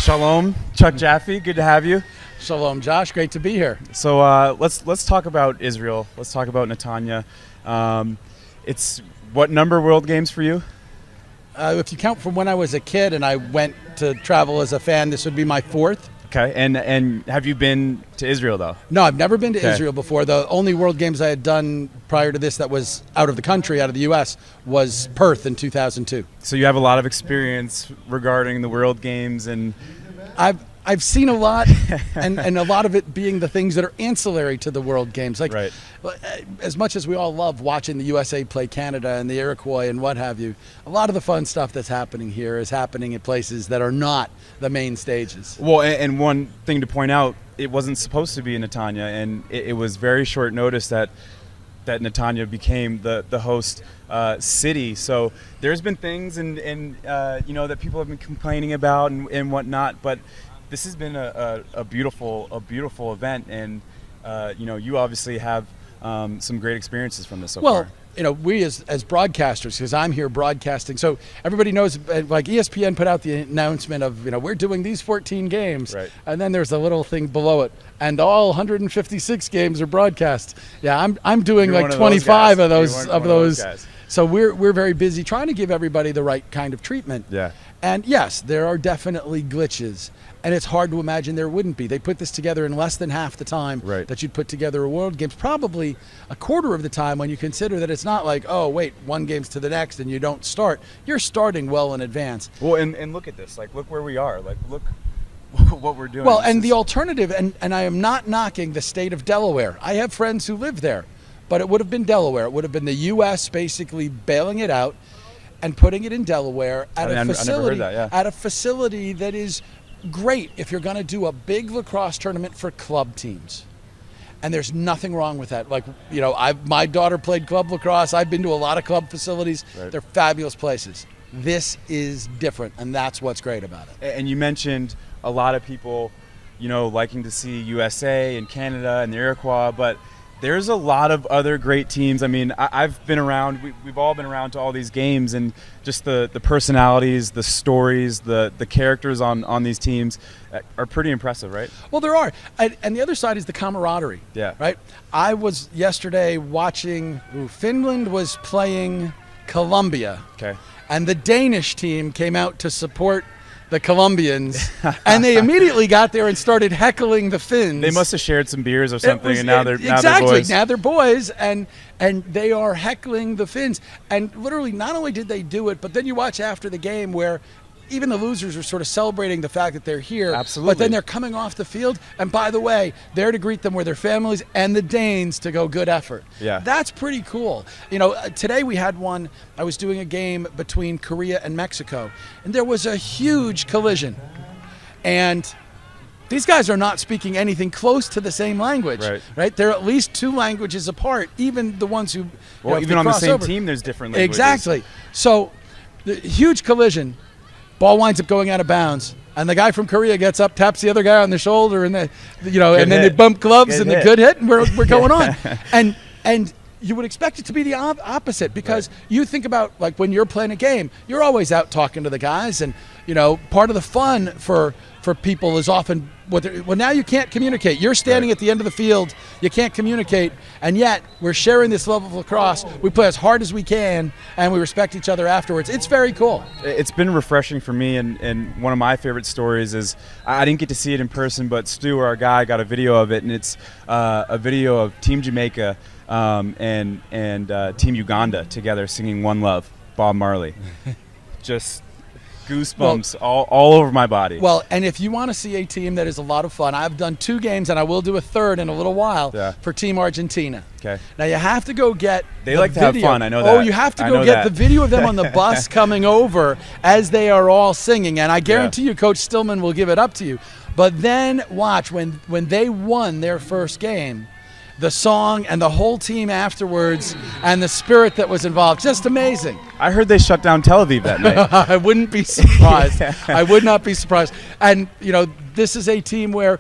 Shalom, Chuck Jaffe. Good to have you. Shalom, Josh. Great to be here. So let's talk about Israel. Let's talk about Netanya. It's what number World Games for you? If you count from when I was a kid and I went to travel as a fan, this would be my fourth. Okay, and have you been to Israel though? No, I've never been to Israel before. The only World Games I had done prior to this that was out of the country, out of the U.S., was Perth in 2002. So you have a lot of experience regarding the World Games, and I've seen a lot, and a lot of it being the things that are ancillary to the World Games. Like, right. As much as we all love watching the USA play Canada and the Iroquois and what have you, a lot of the fun stuff that's happening here is happening at places that are not the main stages. Well, and one thing to point out, it wasn't supposed to be in Netanya, and it was very short notice that Netanya became the host city. So there's been things and that people have been complaining about and whatnot, but this has been a beautiful event, and you obviously have some great experiences from this so far. We as broadcasters, because I'm here broadcasting, so everybody knows, like ESPN put out the announcement of, we're doing these 14 games, right. And then there's a little thing below it, and all 156 games are broadcast. Yeah, I'm doing You're like 25 of those. Guys. So we're very busy trying to give everybody the right kind of treatment. Yeah. And yes, there are definitely glitches. And it's hard to imagine there wouldn't be. They put this together in less than half the time that you'd put together a World Games. Probably a quarter of the time when you consider that it's not like, oh, wait, one game's to the next and you don't start. You're starting well in advance. Well, and look at this. Like, look where we are. Like, look what we're doing. Well, and the alternative, and I am not knocking the state of Delaware. I have friends who live there. But it would have been Delaware. It would have been the U.S. basically bailing it out and putting it in Delaware at a facility. I never heard that, yeah. At a facility that is great if you're going to do a big lacrosse tournament for club teams. And there's nothing wrong with that. Like, my daughter played club lacrosse. I've been to a lot of club facilities. Right. They're fabulous places. This is different, and that's what's great about it. And you mentioned a lot of people, liking to see USA and Canada and the Iroquois, but there's a lot of other great teams. I mean, I've been around, we've all been around to all these games, and just the personalities, the stories, the characters on these teams are pretty impressive, right? Well, there are. And the other side is the camaraderie. Yeah. Right? I was yesterday watching, Finland was playing Colombia. Okay. And the Danish team came out to support the Colombians, and they immediately got there and started heckling the Finns. They must have shared some beers or something, and now they're boys. Exactly. Now they're boys, and they are heckling the Finns. And literally, not only did they do it, but then you watch after the game where even the losers are sort of celebrating the fact that they're here. Absolutely. But then they're coming off the field, and by the way, there to greet them were their families and the Danes to go good effort. Yeah. That's pretty cool. Today we had one, I was doing a game between Korea and Mexico, and there was a huge collision. And these guys are not speaking anything close to the same language, right? They're at least two languages apart, even the ones who even on the same team, there's different languages. Exactly. So, the huge collision. Ball winds up going out of bounds, and the guy from Korea gets up, taps the other guy on the shoulder, and and then they bump gloves, and the good hit, and we're going on. And you would expect it to be the opposite, because you think about, like, when you're playing a game, you're always out talking to the guys, and part of the fun for people is often now you can't communicate. You're standing at the end of the field, you can't communicate, and yet we're sharing this level of lacrosse. We play as hard as we can, and we respect each other afterwards. It's very cool. It's been refreshing for me, and one of my favorite stories is, I didn't get to see it in person, but Stu, our guy, got a video of it, and it's a video of Team Jamaica and Team Uganda together singing One Love, Bob Marley. Just goosebumps all over my body. Well, and if you want to see a team that is a lot of fun, I've done 2 games, and I will do a third in a little while for Team Argentina. Okay. Now you have to go get They like video. to have fun, I know that. Oh, you have to go get the video of them on the bus coming over as they are all singing, and I guarantee you Coach Stillman will give it up to you. But then watch, when they won their first game, the song and the whole team afterwards and the spirit that was involved, just amazing. I heard they shut down Tel Aviv that night. I wouldn't be surprised. I would not be surprised. And, this is a team where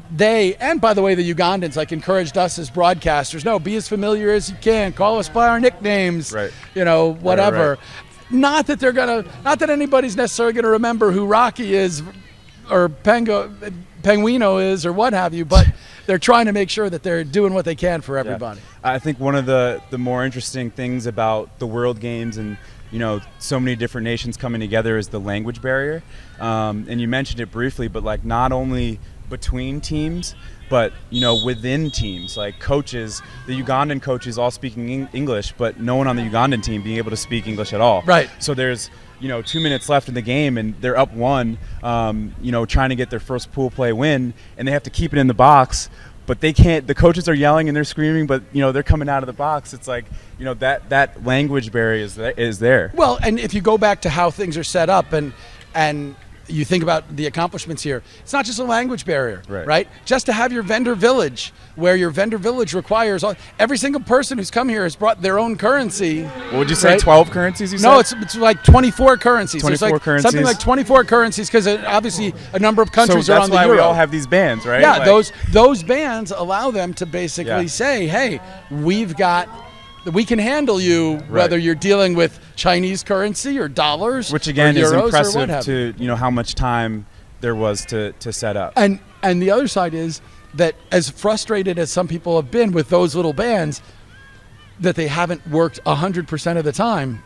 they, and by the way, the Ugandans, encouraged us as broadcasters, no, be as familiar as you can. Call us by our nicknames, whatever. Right. Not that anybody's necessarily gonna remember who Rocky is or Penguino is or what have you, but they're trying to make sure that they're doing what they can for everybody. Yeah. I think one of the more interesting things about the World Games and so many different nations coming together is the language barrier. And you mentioned it briefly, but like not only between teams, but within teams, like coaches, the Ugandan coaches all speaking English, but no one on the Ugandan team being able to speak English at all. Right. So there's 2 minutes left in the game, and they're up 1, trying to get their first pool play win, and they have to keep it in the box. But they can't. The coaches are yelling and they're screaming, but they're coming out of the box. It's like that language barrier is there. Well, and if you go back to how things are set up, and you think about the accomplishments here, it's not just a language barrier, right? Just to have your vendor village, where your vendor village requires every single person who's come here has brought their own currency. What would you say? Right? 12 currencies? You no, said? it's like 24 currencies. 24 currencies. Something like 24 currencies, because obviously a number of countries are on the euro. So that's why we all have these bands, right? Yeah, those bands allow them to basically say, hey, we can handle you whether you're dealing with Chinese currency or dollars, which again or euros, is impressive to how much time there was to set up. And the other side is that as frustrated as some people have been with those little bands, that they haven't worked 100% of the time.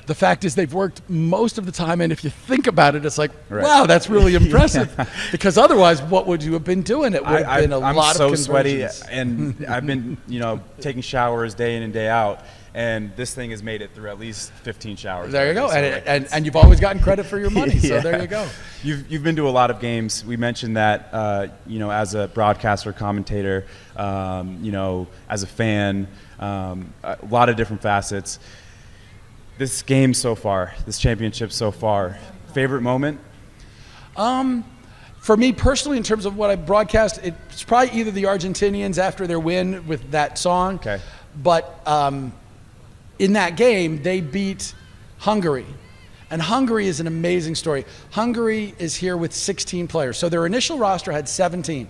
The fact is they've worked most of the time, and if you think about it, it's like, wow, that's really impressive. Because otherwise, what would you have been doing? It would have been a lot of conversions. I'm so sweaty, and I've been, taking showers day in and day out, and this thing has made it through at least 15 showers. There you go, so and you've always gotten credit for your money, so there you go. You've been to a lot of games. We mentioned that, as a broadcaster, commentator, as a fan, a lot of different facets. This game so far, this championship so far, favorite moment? For me personally, in terms of what I broadcast, it's probably either the Argentinians after their win with that song. Okay. But in that game, they beat Hungary. And Hungary is an amazing story. Hungary is here with 16 players. So their initial roster had 17.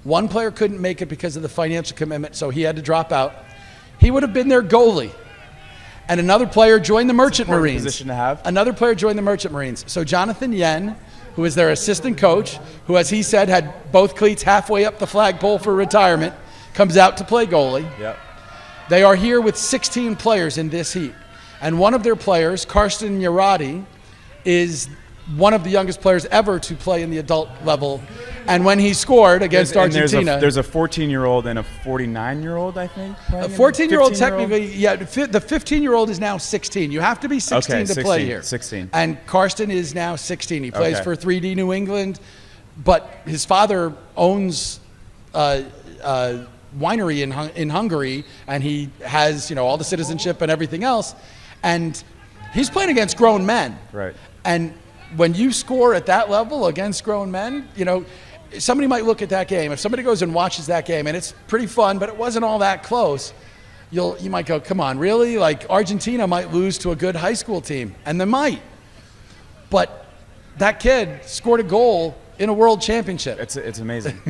One player couldn't make it because of the financial commitment, so he had to drop out. He would have been their goalie. And another player joined the Merchant Marines. Position to have. Another player joined the Merchant Marines. So Jonathan Yen, who is their assistant coach, who, as he said, had both cleats halfway up the flagpole for retirement, comes out to play goalie. Yep. They are here with 16 players in this heat. And one of their players, Karsten Yaradi, is one of the youngest players ever to play in the adult level. And when he scored against Argentina... There's a 14-year-old and a 49-year-old, I think. A 14-year-old technically, yeah. The 15-year-old is now 16. You have to be 16 to play here. 16. And Karsten is now 16. He plays for 3D New England, but his father owns a winery in Hungary, and he has all the citizenship and everything else. And he's playing against grown men. Right. And when you score at that level against grown men, somebody might look at that game. If somebody goes and watches that game, and it's pretty fun, but it wasn't all that close, you might go, come on, really? Like, Argentina might lose to a good high school team, and they might. But that kid scored a goal in a world championship. It's amazing.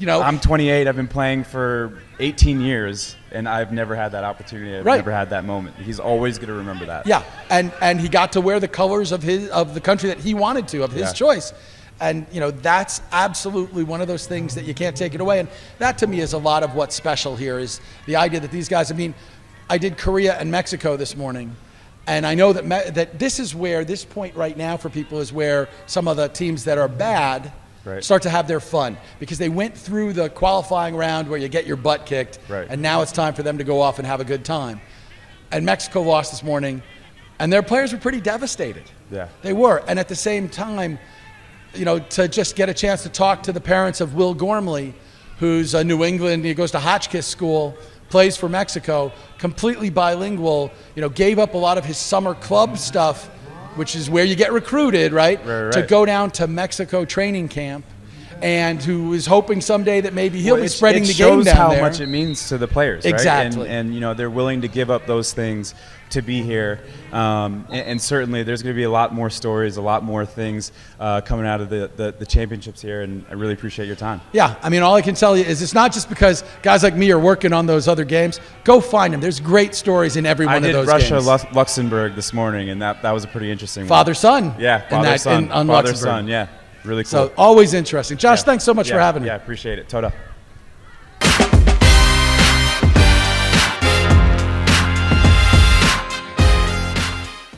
I'm 28. I've been playing for 18 years, and I've never had that opportunity. I've never had that moment. He's always going to remember that. Yeah, and he got to wear the colors of the country that he wanted to, of his choice. And, that's absolutely one of those things that you can't take it away. And that, to me, is a lot of what's special here, is the idea that these guys, I did Korea and Mexico this morning. And I know that this is where, this point right now for people is where some of the teams that are bad start to have their fun. Because they went through the qualifying round where you get your butt kicked. Right. And now it's time for them to go off and have a good time. And Mexico lost this morning. And their players were pretty devastated. Yeah. They were. And at the same time, to just get a chance to talk to the parents of Will Gormley, who's a New England, he goes to Hotchkiss School, plays for Mexico, completely bilingual, gave up a lot of his summer club stuff, which is where you get recruited, right? To go down to Mexico training camp, and who is hoping someday that maybe he'll be spreading the game down there. It shows how much it means to the players, right? Exactly. And they're willing to give up those things to be here. And certainly there's going to be a lot more stories, a lot more things coming out of the championships here, and I really appreciate your time. Yeah, all I can tell you is it's not just because guys like me are working on those other games. Go find them. There's great stories in every one of those games. I did Russia-Luxembourg this morning, and that was a pretty interesting Father-son. Yeah, father-son. On Father-son, yeah. Really cool. So always interesting. Josh, Yeah. thanks so much for having me. Yeah, appreciate it. Toda.